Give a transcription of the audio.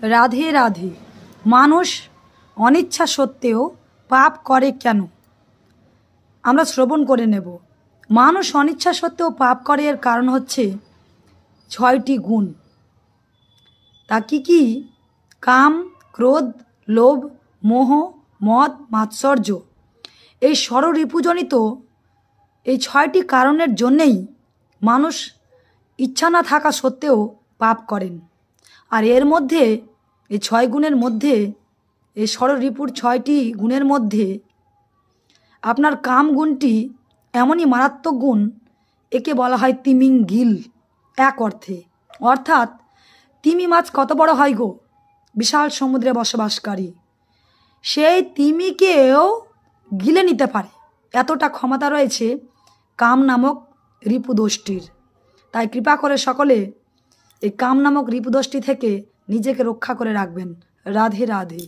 রাধে রাধে। মানুষ অনিচ্ছা সত্ত্বেও পাপ করে কেন? আমরা শ্রবণ করে নেব। মানুষ অনিচ্ছা সত্ত্বেও পাপ করে এর কারণ হচ্ছে 6টি গুণ। তা কি কি? কাম, ক্রোধ, লোভ, মোহ, মদ, মাৎসর্য। এই ষড়রিপুজনিত এই 6টি কারণের জন্যেই মানুষ ইচ্ছা না থাকা সত্ত্বেও পাপ করেন। আর এর মধ্যে এই 6 গুণের মধ্যে, এই ষড়রিপুর 6টি গুণের মধ্যে আপনার কাম গুণটি এমনই মারাত্মক গুণ, একে বলা হয় তিমিঙ্গিল এক অর্থে। অর্থাৎ তিমি মাছ কত বড় হয় গো? বিশাল সমুদ্রে বসবাসকারী সেই তিমিকেও গিলে নিতে পারে, এতটা ক্ষমতা রয়েছে কাম নামক রিপুদোষটির। তাই কৃপা করে সকলে এই কাম নামক রিপুদোষটি থেকে নিজেকে রক্ষা করে রাখবেন। রাধে রাধে।